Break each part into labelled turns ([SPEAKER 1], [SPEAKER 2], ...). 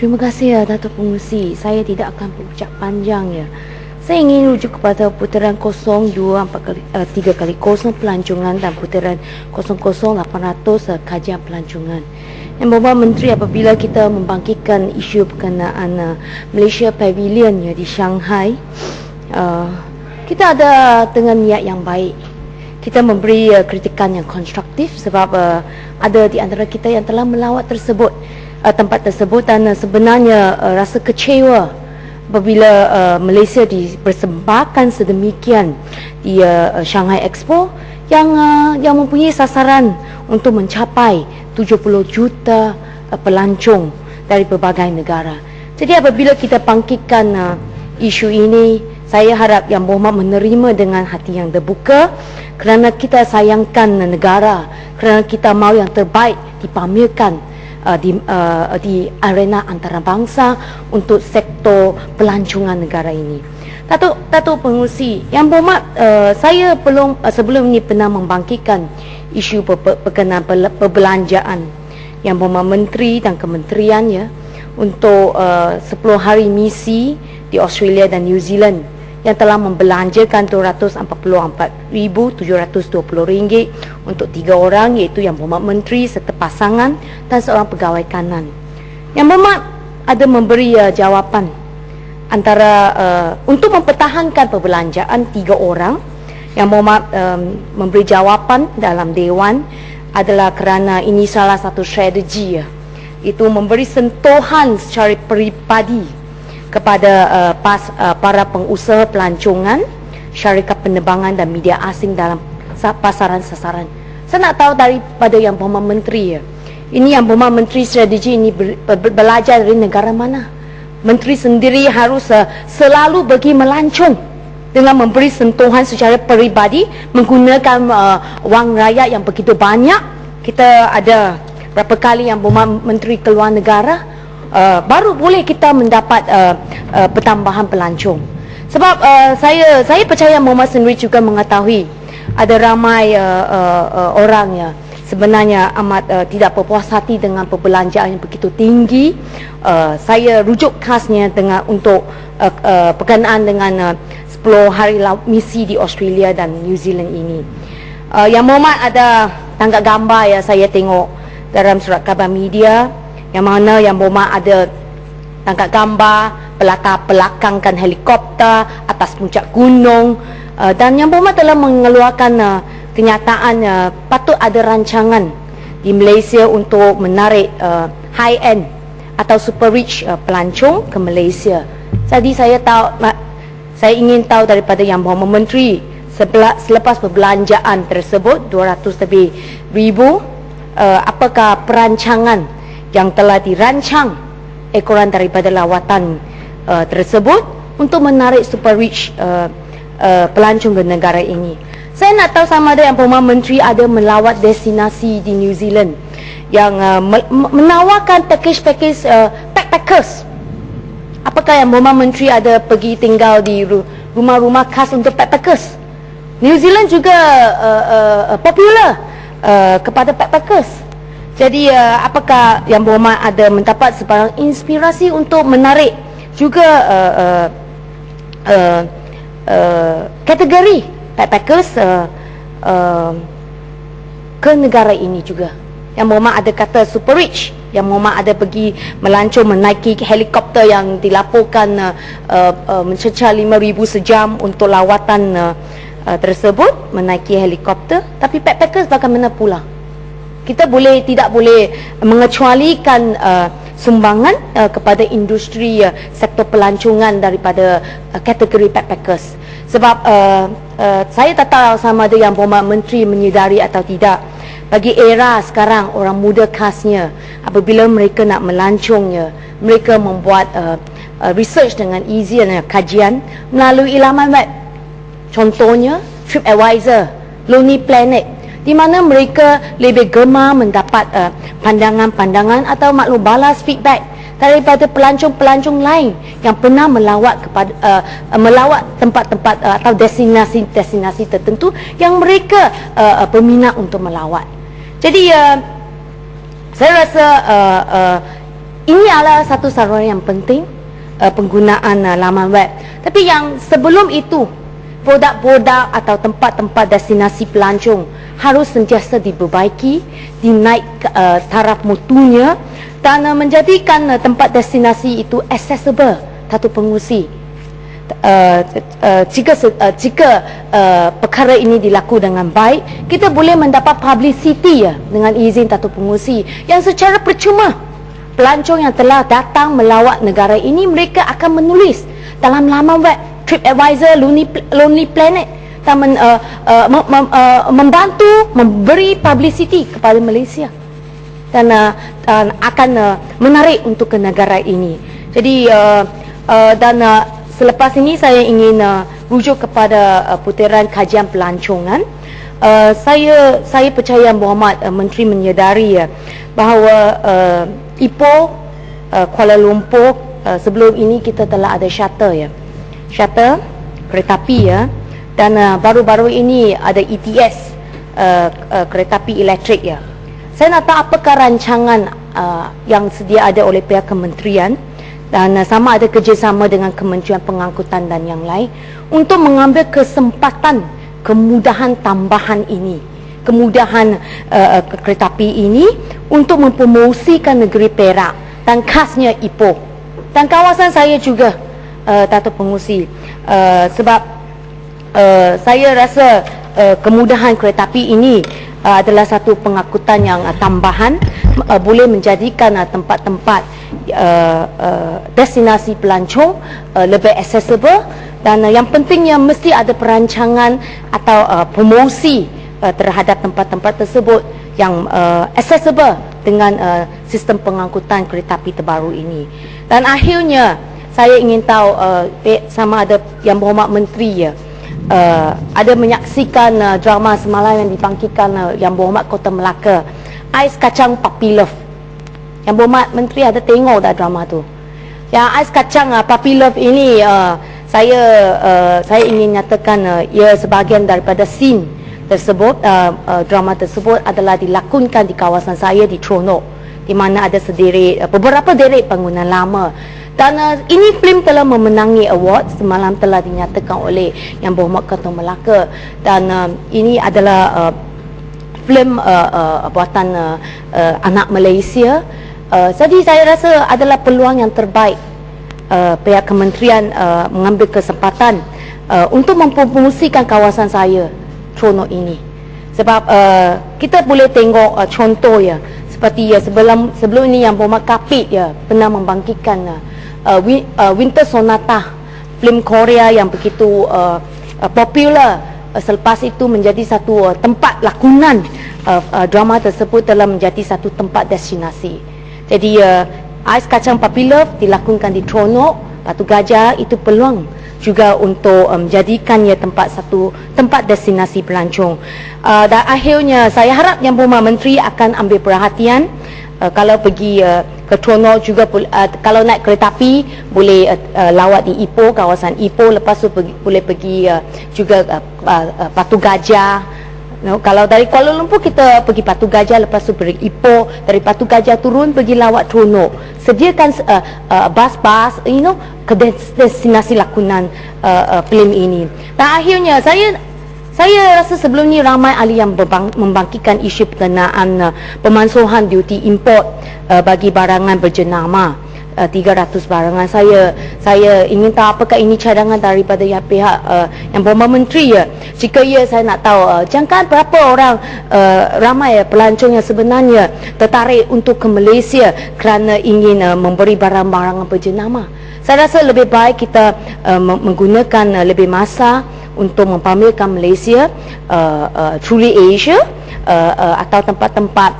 [SPEAKER 1] Terima kasih ya Datuk Pengerusi. Saya tidak akan berucap panjang ya. Saya ingin rujuk kepada putaran 3x0 pelancongan dan putaran 00800 kajian pelancongan. Yang Bapak Menteri, apabila kita membangkitkan isu berkenaan Malaysia Pavilion ya di Shanghai, kita ada dengan niat yang baik. Kita memberi kritikan yang konstruktif sebab ada di antara kita yang telah melawat tempat tersebut dan sebenarnya rasa kecewa apabila Malaysia dipersembahkan sedemikian di Shanghai Expo yang mempunyai sasaran untuk mencapai 70 juta pelancong dari berbagai negara. Jadi apabila kita bangkitkan isu ini, saya harap Yang Berhormat menerima dengan hati yang terbuka kerana kita sayangkan negara, kerana kita mahu yang terbaik dipamerkan di arena antarabangsa untuk sektor pelancongan negara ini. Datuk Pengerusi, Yang Berhormat, saya sebelum ini pernah membangkitkan isu berkenaan perbelanjaan Yang Berhormat Menteri dan Kementerian ya untuk 10 hari misi di Australia dan New Zealand yang telah membelanjakan RM244,720 untuk 3 orang, iaitu Yang Berhormat Menteri serta pasangan dan seorang pegawai kanan. Yang Berhormat ada memberi jawapan antara untuk mempertahankan perbelanjaan 3 orang. Yang Berhormat memberi jawapan dalam Dewan adalah kerana ini salah satu strategi itu memberi sentuhan secara peribadi kepada para pengusaha pelancongan, syarikat penerbangan dan media asing dalam pasaran sasaran. Saya nak tahu daripada Yang Berhormat Menteri ini Yang Berhormat Menteri strategi ini belajar dari negara mana? Menteri sendiri harus selalu pergi melancong dengan memberi sentuhan secara peribadi menggunakan wang rakyat yang begitu banyak. Kita ada berapa kali Yang Berhormat Menteri keluar negara, baru boleh kita mendapat pertambahan pelancong. Sebab saya percaya Muhammad sendiri juga mengetahui ada ramai orang ya sebenarnya amat tidak berpuas hati dengan perbelanjaan yang begitu tinggi. Saya rujuk khasnya untuk berkenaan dengan 10 hari misi di Australia dan New Zealand ini. Yang Muhammad ada tangkap gambar ya saya tengok dalam surat khabar media, yang mana Yang Berhormat ada tangkap gambar belakangkan helikopter atas puncak gunung, dan Yang Berhormat telah mengeluarkan kenyataan patut ada rancangan di Malaysia untuk menarik high end atau super rich pelancong ke Malaysia. Jadi saya ingin tahu daripada Yang Berhormat Menteri, selepas perbelanjaan tersebut 200 lebih ribu, apakah perancangan yang telah dirancang ekoran daripada lawatan tersebut untuk menarik super rich pelancong ke negara ini. Saya nak tahu sama ada Yang Berhormat Menteri ada melawat destinasi di New Zealand yang menawarkan package backpackers. Apakah Yang Berhormat Menteri ada pergi tinggal di rumah-rumah khas untuk backpackers? New Zealand juga popular kepada backpackers. Jadi apakah Yang Berhormat ada mendapat sebarang inspirasi untuk menarik juga kategori backpackers ke negara ini juga? Yang Berhormat ada kata super rich, Yang Berhormat ada pergi melancong menaiki helikopter yang dilaporkan mencecah 5,000 sejam untuk lawatan tersebut, menaiki helikopter. Tapi backpackers bagaimana pula? Kita tidak boleh mengecualikan sumbangan kepada industri sektor pelancongan daripada kategori backpackers. Sebab saya tak tahu sama ada Yang Berhormat Menteri menyedari atau tidak, bagi era sekarang orang muda khasnya apabila mereka nak melancong mereka membuat research dengan easy dan kajian melalui laman web. Contohnya TripAdvisor, Lonely Planet, di mana mereka lebih gemar mendapat pandangan-pandangan atau maklum balas feedback daripada pelancong-pelancong lain yang pernah melawat tempat-tempat atau destinasi-destinasi tertentu yang mereka berminat untuk melawat. Jadi saya rasa ini adalah satu saluran yang penting, penggunaan laman web. Tapi yang sebelum itu, produk-produk atau tempat-tempat destinasi pelancong harus sentiasa diperbaiki, dinaik taraf mutunya dan menjadikan tempat destinasi itu accessible satu pengurusi. Jika perkara ini dilakukan dengan baik, kita boleh mendapat publicity dengan izin satu pengurusi yang secara percuma. Pelancong yang telah datang melawat negara ini, mereka akan menulis dalam laman web TripAdvisor, Lonely Planet dan membantu memberi publicity kepada Malaysia dan akan menarik untuk ke negara ini. Jadi selepas ini saya ingin rujuk kepada putaran kajian pelancongan. Saya percaya Muhammad Menteri menyedari bahawa Ipoh Kuala Lumpur sebelum ini kita telah ada shuttle shuttle kereta api dan baru-baru ini ada ETS kereta api elektrik Saya nak tahu apakah rancangan yang sedia ada oleh pihak kementerian dan sama ada kerjasama dengan Kementerian Pengangkutan dan yang lain untuk mengambil kesempatan kemudahan tambahan ini, kemudahan kereta api ini untuk mempromosikan negeri Perak dan khasnya Ipoh dan kawasan saya juga, Dato' Pengurusi, sebab saya rasa kemudahan kereta api ini adalah satu pengangkutan yang tambahan, boleh menjadikan tempat-tempat destinasi pelancong lebih accessible dan yang pentingnya mesti ada perancangan atau promosi terhadap tempat-tempat tersebut yang accessible dengan sistem pengangkutan kereta api terbaru ini. Dan akhirnya saya ingin tahu sama ada Yang Berhormat Menteri ada menyaksikan drama semalam yang dibangkitkan Yang Berhormat Kota Melaka, Ais Kacang Puppy Love. Yang Berhormat Menteri ada tengok dah drama tu. Yang Ais Kacang Puppy Love ini saya ingin nyatakan ia sebahagian daripada scene tersebut. Drama tersebut adalah dilakonkan di kawasan saya di Tronok, di mana ada beberapa deret bangunan lama. Dan ini filem telah memenangi award, semalam telah dinyatakan oleh Yang Berhormat Kota Melaka, dan ini adalah filem buatan anak Malaysia. Jadi saya rasa adalah peluang yang terbaik pihak kementerian mengambil kesempatan untuk mempromosikan kawasan saya, Tronok ini. Sebab kita boleh tengok contoh seperti sebelum ini Yang Berhormat Kapit pernah membangkitkan Winter Sonata, filem Korea yang begitu popular. Selepas itu menjadi satu tempat lakonan drama tersebut telah menjadi satu tempat destinasi. Jadi Ais Kacang Puppy Love dilakonkan di Tronok, Batu Gajah, itu peluang juga untuk menjadikannya satu tempat destinasi pelancong. Dan akhirnya saya harap Yang Berhormat Menteri akan ambil perhatian. Kalau pergi ke Tronok juga, kalau naik kereta api boleh lawat di Ipoh, kawasan Ipoh. Lepas tu boleh pergi juga Batu Gajah. Kalau dari Kuala Lumpur kita pergi Batu Gajah, lepas tu pergi Ipoh, dari Batu Gajah turun pergi lawat Tronok. Sediakan bas-bas ke destinasi lakonan filem ini. Dan akhirnya saya rasa sebelum ni ramai ahli yang membangkitkan isu berkenaan pemansuhan duty import bagi barangan berjenama 300 barangan. Saya ingin tahu apakah ini cadangan daripada pihak Yang Berhormat Menteri Jika saya nak tahu jangkaan berapa orang ramai pelancong yang sebenarnya tertarik untuk ke Malaysia kerana ingin memberi barang-barang berjenama. Saya rasa lebih baik kita menggunakan lebih masa untuk mempamerkan Malaysia, Truly Asia, atau tempat-tempat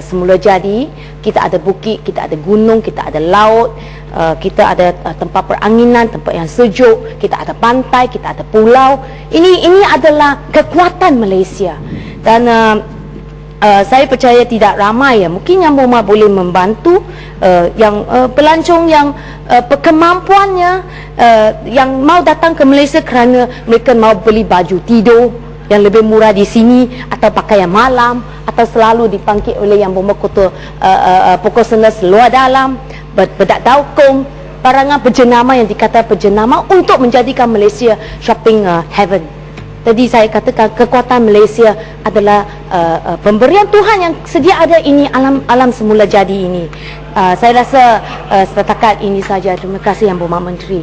[SPEAKER 1] semula jadi. Kita ada bukit, kita ada gunung, kita ada laut, kita ada tempat peranginan, tempat yang sejuk, kita ada pantai, kita ada pulau. Ini adalah kekuatan Malaysia. Dan saya percaya tidak ramai mungkin Yang Berhormat boleh membantu yang pelancong yang kemampuannya yang mau datang ke Malaysia kerana mereka mau beli baju tidur yang lebih murah di sini, atau pakaian malam, atau selalu dipangkit oleh Yang Berhormat Kota pokok senas luar dalam, berdak daukung barangan berjenama yang dikata berjenama untuk menjadikan Malaysia shopping heaven. Tadi saya katakan kekuatan Malaysia adalah pemberian Tuhan yang sedia ada ini, alam semula jadi ini. Saya rasa setakat ini saja. Terima kasih Yang Berhormat Menteri.